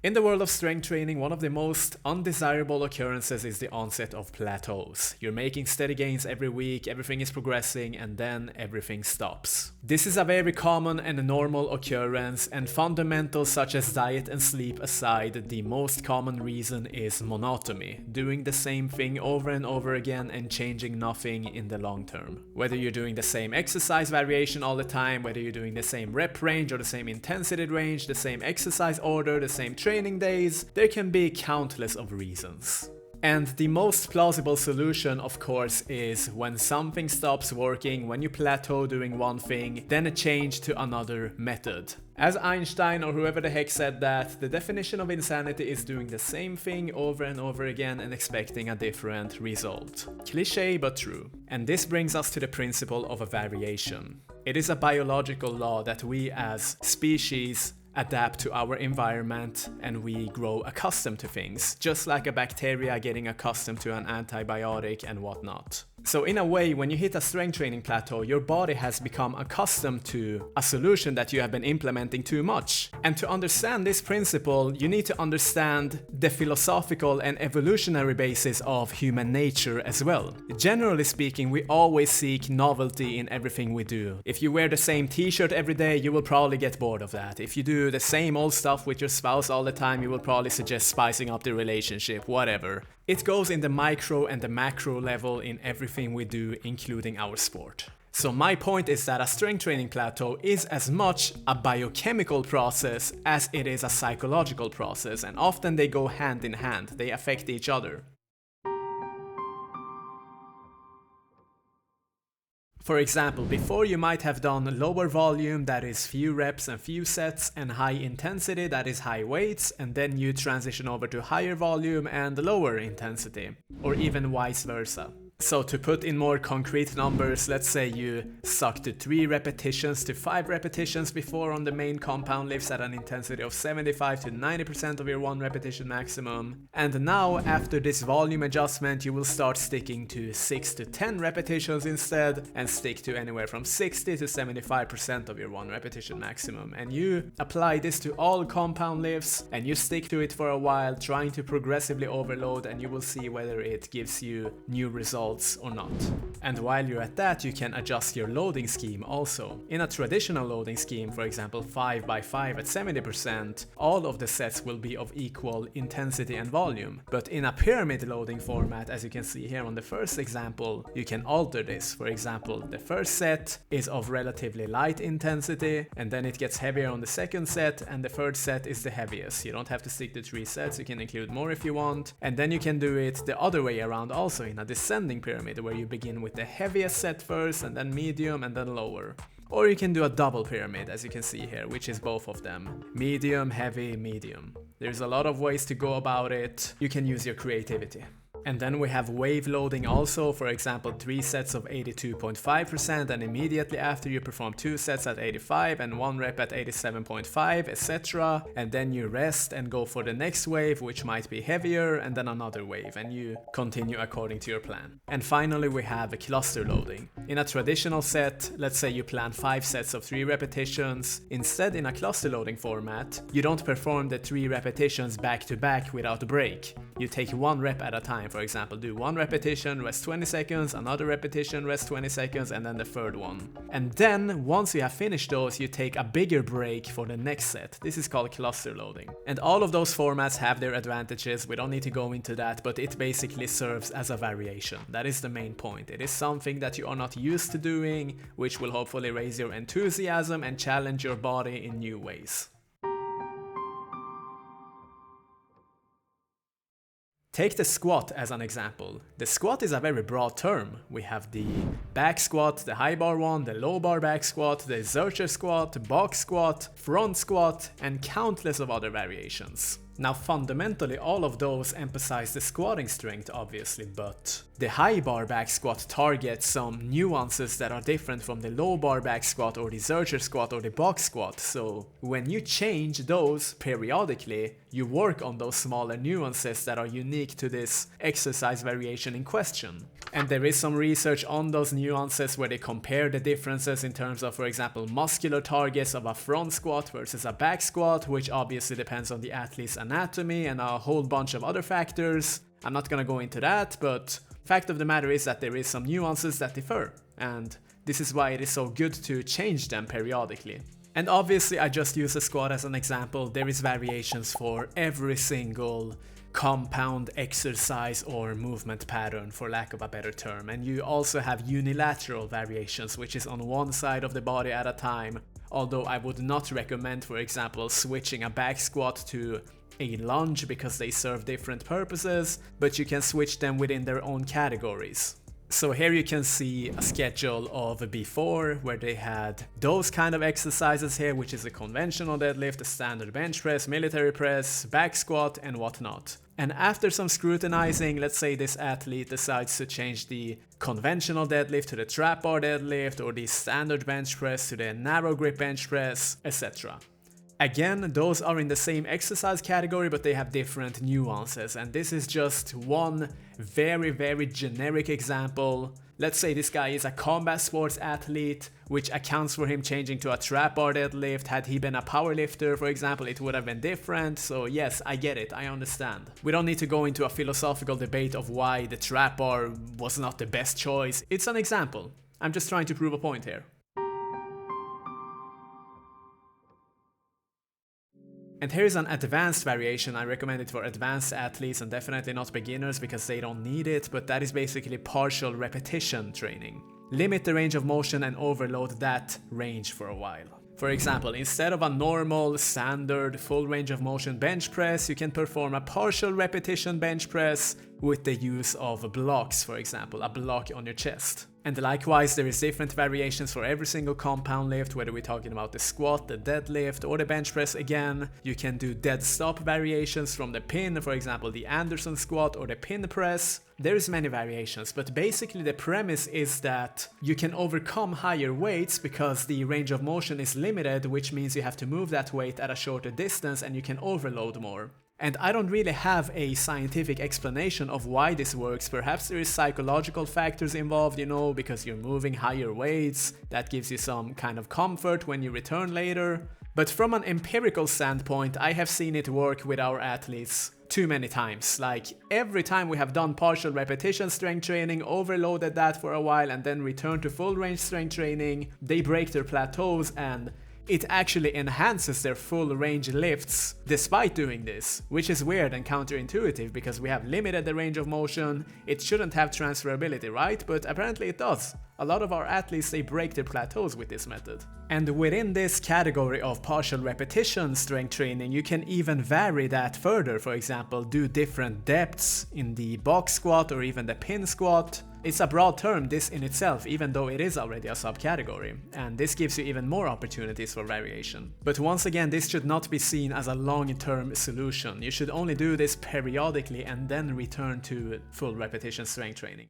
In the world of strength training, one of the most undesirable occurrences is the onset of plateaus. You're making steady gains every week, everything is progressing, and then everything stops. This is a very common and normal occurrence, and fundamentals such as diet and sleep aside, the most common reason is monotony, doing the same thing over and over again and changing nothing in the long term. Whether you're doing the same exercise variation all the time, whether you're doing the same rep range or the same intensity range, the same exercise order, the same training days, there can be countless of reasons. And the most plausible solution, of course, is when something stops working, when you plateau doing one thing, then a change to another method. As Einstein or whoever the heck said that, the definition of insanity is doing the same thing over and over again and expecting a different result. Cliché but true. And this brings us to the principle of a variation. It is a biological law that we as species adapt to our environment and we grow accustomed to things, just like a bacteria getting accustomed to an antibiotic and whatnot. So in a way, when you hit a strength training plateau, your body has become accustomed to a solution that you have been implementing too much. And to understand this principle, you need to understand the philosophical and evolutionary basis of human nature as well. Generally speaking, we always seek novelty in everything we do. If you wear the same t-shirt every day, you will probably get bored of that. If you do the same old stuff with your spouse all the time, you will probably suggest spicing up the relationship, whatever. It goes in the micro and the macro level in everything we do, including our sport. So my point is that a strength training plateau is as much a biochemical process as it is a psychological process, and often they go hand in hand, they affect each other. For example, before you might have done lower volume, that is few reps and few sets, and high intensity, that is high weights, and then you transition over to higher volume and lower intensity, or even vice versa. So to put in more concrete numbers, let's say you stuck to 3 repetitions to 5 repetitions before on the main compound lifts at an intensity of 75 to 90% of your 1 repetition maximum. And now after this volume adjustment, you will start sticking to 6 to 10 repetitions instead and stick to anywhere from 60 to 75% of your 1 repetition maximum. And you apply this to all compound lifts and you stick to it for a while, trying to progressively overload, and you will see whether it gives you new results or not. And while you're at that, you can adjust your loading scheme also. In a traditional loading scheme, for example 5x5 at 70%, all of the sets will be of equal intensity and volume. But in a pyramid loading format, as you can see here on the first example, you can alter this. For example, the first set is of relatively light intensity, and then it gets heavier on the second set, and the third set is the heaviest. You don't have to stick to 3 sets, you can include more if you want. And then you can do it the other way around also, in a descending pyramid where you begin with the heaviest set first and then medium and then lower. Or you can do a double pyramid, as you can see here, which is both of them. Medium, heavy, medium. There's a lot of ways to go about it. You can use your creativity. And then we have wave loading also, for example 3 sets of 82.5%, and immediately after you perform 2 sets at 85 and 1 rep at 87.5, etc. And then you rest and go for the next wave, which might be heavier, and then another wave, and you continue according to your plan. And finally we have a cluster loading. In a traditional set, let's say you plan 5 sets of 3 repetitions. Instead, in a cluster loading format, you don't perform the 3 repetitions back to back without a break. You take 1 rep at a time. For example, do 1 repetition, rest 20 seconds, another repetition, rest 20 seconds, and then the third one. And then, once you have finished those, you take a bigger break for the next set. This is called cluster loading. And all of those formats have their advantages, we don't need to go into that, but it basically serves as a variation. That is the main point. It is something that you are not used to doing, which will hopefully raise your enthusiasm and challenge your body in new ways. Take the squat as an example. The squat is a very broad term. We have the back squat, the high bar one, the low bar back squat, the Zercher squat, box squat, front squat, and countless of other variations. Now fundamentally all of those emphasize the squatting strength obviously, but the high bar back squat targets some nuances that are different from the low bar back squat or the Zercher squat or the box squat. So when you change those periodically, you work on those smaller nuances that are unique to this exercise variation in question. And there is some research on those nuances where they compare the differences in terms of, for example, muscular targets of a front squat versus a back squat, which obviously depends on the athlete's anatomy and a whole bunch of other factors. I'm not gonna go into that, but fact of the matter is that there is some nuances that differ, and this is why it is so good to change them periodically. And obviously I just use a squat as an example. There is variations for every single compound exercise or movement pattern, for lack of a better term. And you also have unilateral variations, which is on one side of the body at a time. Although I would not recommend, for example, switching a back squat to a lunge because they serve different purposes, but you can switch them within their own categories. So here you can see a schedule of before, where they had those kind of exercises here, which is a conventional deadlift, a standard bench press, military press, back squat and whatnot. And after some scrutinizing, let's say this athlete decides to change the conventional deadlift to the trap bar deadlift, or the standard bench press to the narrow grip bench press, etc. Again, those are in the same exercise category, but they have different nuances, and this is just one very generic example. Let's say this guy is a combat sports athlete, which accounts for him changing to a trap bar deadlift. Had he been a powerlifter, for example, it would have been different. So yes, I get it, I understand. We don't need to go into a philosophical debate of why the trap bar was not the best choice. It's an example. I'm just trying to prove a point here. And here is an advanced variation. I recommend it for advanced athletes and definitely not beginners because they don't need it, but that is basically partial repetition training. Limit the range of motion and overload that range for a while. For example, instead of a normal, standard, full range of motion bench press, you can perform a partial repetition bench press with the use of blocks, for example, a block on your chest. And likewise, there is different variations for every single compound lift, whether we're talking about the squat, the deadlift, or the bench press again. You can do dead stop variations from the pin, for example, the Anderson squat or the pin press. There's many variations, but basically the premise is that you can overcome higher weights because the range of motion is limited, which means you have to move that weight at a shorter distance and you can overload more. And I don't really have a scientific explanation of why this works. Perhaps there is psychological factors involved, you know, because you're moving higher weights. That gives you some kind of comfort when you return later. But from an empirical standpoint, I have seen it work with our athletes too many times. Like every time we have done partial repetition strength training, overloaded that for a while and then returned to full range strength training, they break their plateaus and it actually enhances their full range lifts despite doing this, which is weird and counterintuitive because we have limited the range of motion. It shouldn't have transferability, right? But apparently it does. A lot of our athletes, they break their plateaus with this method. And within this category of partial repetition strength training, you can even vary that further. For example, do different depths in the box squat or even the pin squat. It's a broad term, this in itself, even though it is already a subcategory, and this gives you even more opportunities for variation. But once again, this should not be seen as a long-term solution. You should only do this periodically and then return to full repetition strength training.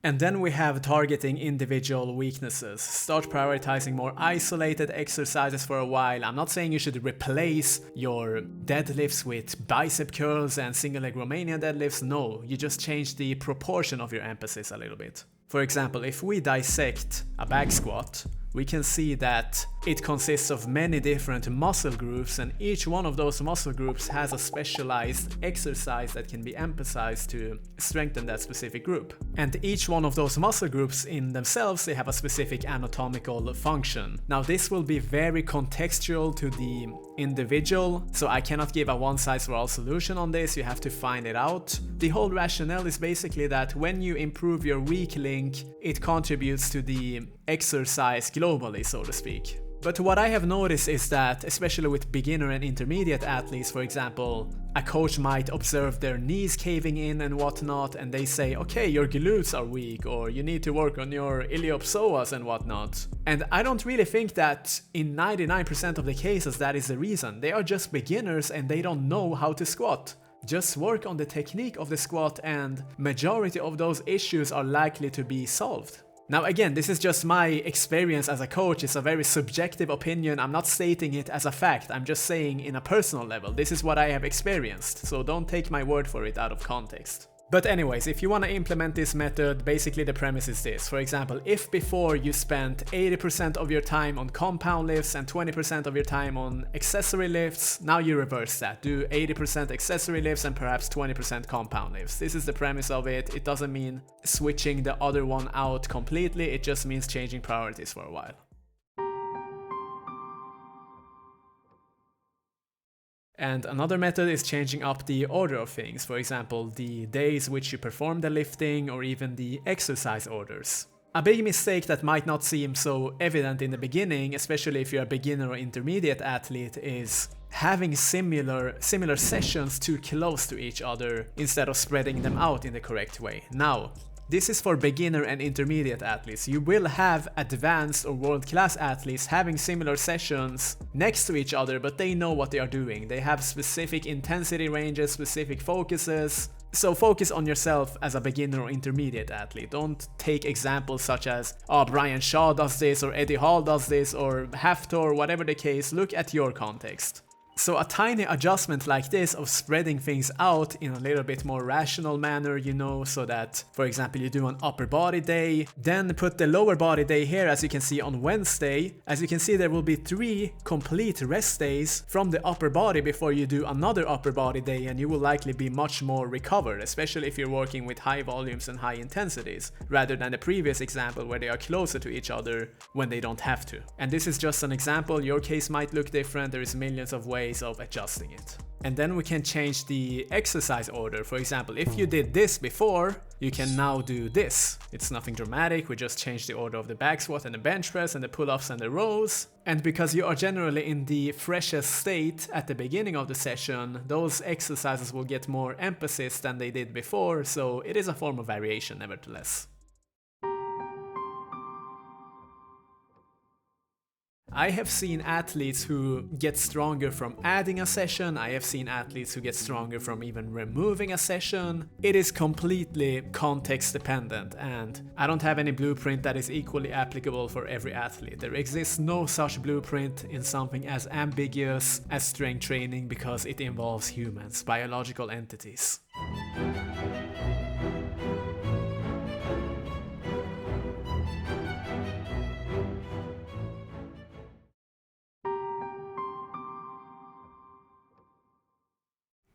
And then we have targeting individual weaknesses. Start prioritizing more isolated exercises for a while. I'm not saying you should replace your deadlifts with bicep curls and single leg Romanian deadlifts. No, you just change the proportion of your emphasis a little bit. For example, if we dissect a back squat, we can see that it consists of many different muscle groups, and each one of those muscle groups has a specialized exercise that can be emphasized to strengthen that specific group. And each one of those muscle groups in themselves, they have a specific anatomical function. Now this will be very contextual to the individual, so I cannot give a one-size-fits-all solution on this. You have to find it out. The whole rationale is basically that when you improve your weak link, it contributes to the exercise globally, so to speak. But what I have noticed is that, especially with beginner and intermediate athletes, for example, a coach might observe their knees caving in and whatnot, and they say, okay, your glutes are weak, or you need to work on your iliopsoas and whatnot. And I don't really think that in 99% of the cases that is the reason. They are just beginners and they don't know how to squat. Just work on the technique of the squat and majority of those issues are likely to be solved. Now again, this is just my experience as a coach. It's a very subjective opinion. I'm not stating it as a fact. I'm just saying in a personal level, this is what I have experienced. So don't take my word for it out of context. But anyways, if you want to implement this method, basically the premise is this. For example, if before you spent 80% of your time on compound lifts and 20% of your time on accessory lifts, now you reverse that. Do 80% accessory lifts and perhaps 20% compound lifts. This is the premise of it. It doesn't mean switching the other one out completely, it just means changing priorities for a while. And another method is changing up the order of things, for example, the days which you perform the lifting or even the exercise orders. A big mistake that might not seem so evident in the beginning, especially if you're a beginner or intermediate athlete, is having similar sessions too close to each other instead of spreading them out in the correct way. Now, this is for beginner and intermediate athletes. You will have advanced or world-class athletes having similar sessions next to each other, but they know what they are doing. They have specific intensity ranges, specific focuses. So focus on yourself as a beginner or intermediate athlete. Don't take examples such as, oh, Brian Shaw does this, or Eddie Hall does this, or Hafthor, whatever the case. Look at your context. So a tiny adjustment like this of spreading things out in a little bit more rational manner, you know, so that, for example, you do an upper body day, then put the lower body day here, as you can see on Wednesday. As you can see, there will be 3 complete rest days from the upper body before you do another upper body day, and you will likely be much more recovered, especially if you're working with high volumes and high intensities, rather than the previous example where they are closer to each other when they don't have to. And this is just an example. Your case might look different. There is millions of ways of adjusting it. And then we can change the exercise order. For example, if you did this before, you can now do this. It's nothing dramatic, we just change the order of the back squat and the bench press and the pull-ups and the rows. And because you are generally in the freshest state at the beginning of the session, those exercises will get more emphasis than they did before, so it is a form of variation nevertheless. I have seen athletes who get stronger from adding a session. I have seen athletes who get stronger from even removing a session. It is completely context dependent, and I don't have any blueprint that is equally applicable for every athlete. There exists no such blueprint in something as ambiguous as strength training because it involves humans, biological entities.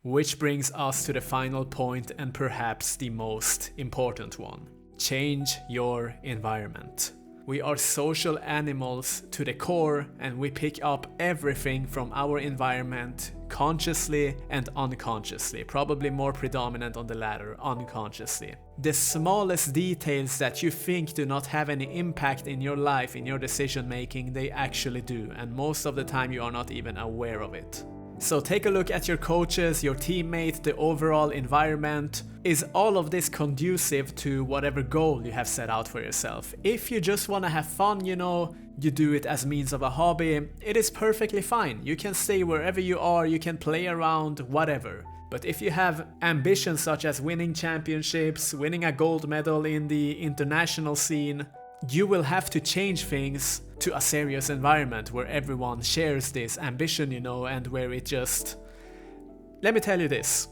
Which brings us to the final point and perhaps the most important one. Change your environment. We are social animals to the core, and we pick up everything from our environment consciously and unconsciously, probably more predominant on the latter, unconsciously. The smallest details that you think do not have any impact in your life, in your decision making, they actually do, and most of the time you are not even aware of it. So take a look at your coaches, your teammates, the overall environment. Is all of this conducive to whatever goal you have set out for yourself? If you just want to have fun, you know, you do it as means of a hobby, it is perfectly fine. You can stay wherever you are, you can play around, whatever. But if you have ambitions such as winning championships, winning a gold medal in the international scene, you will have to change things to a serious environment where everyone shares this ambition, you know, and where it just... Let me tell you this.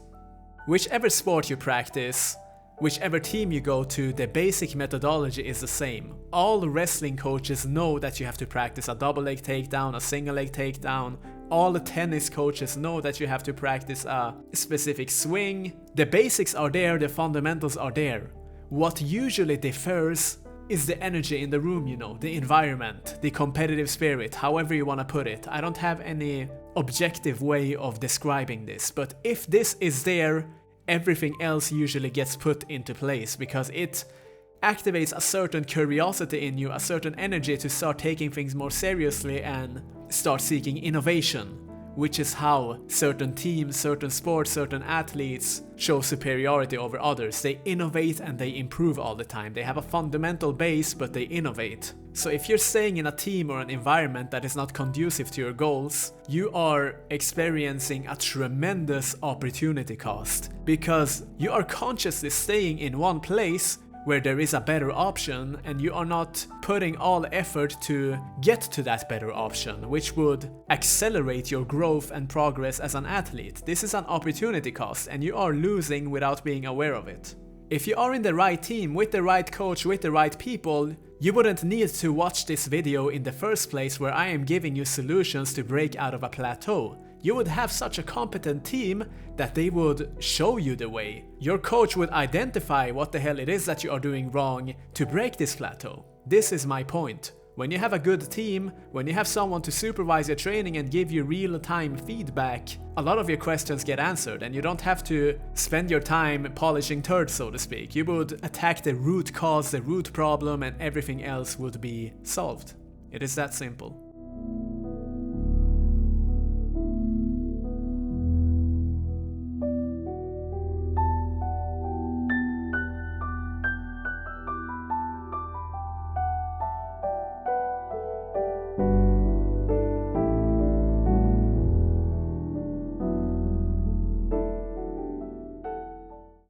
Whichever sport you practice, whichever team you go to, the basic methodology is the same. All wrestling coaches know that you have to practice a double leg takedown, a single leg takedown. All the tennis coaches know that you have to practice a specific swing. The basics are there, the fundamentals are there. What usually differs is the energy in the room, you know, the environment, the competitive spirit, however you want to put it. I don't have any objective way of describing this, but if this is there, everything else usually gets put into place because it activates a certain curiosity in you, a certain energy to start taking things more seriously and start seeking innovation, which is how certain teams, certain sports, certain athletes show superiority over others. They innovate and they improve all the time. They have a fundamental base, but they innovate. So if you're staying in a team or an environment that is not conducive to your goals, you are experiencing a tremendous opportunity cost because you are consciously staying in one place where there is a better option and you are not putting all effort to get to that better option, which would accelerate your growth and progress as an athlete. This is an opportunity cost and you are losing without being aware of it. If you are in the right team, with the right coach, with the right people, you wouldn't need to watch this video in the first place where I am giving you solutions to break out of a plateau. You would have such a competent team that they would show you the way. Your coach would identify what the hell it is that you are doing wrong to break this plateau. This is my point. When you have a good team, when you have someone to supervise your training and give you real-time feedback, a lot of your questions get answered and you don't have to spend your time polishing turds, so to speak. You would attack the root cause, the root problem, and everything else would be solved. It is that simple.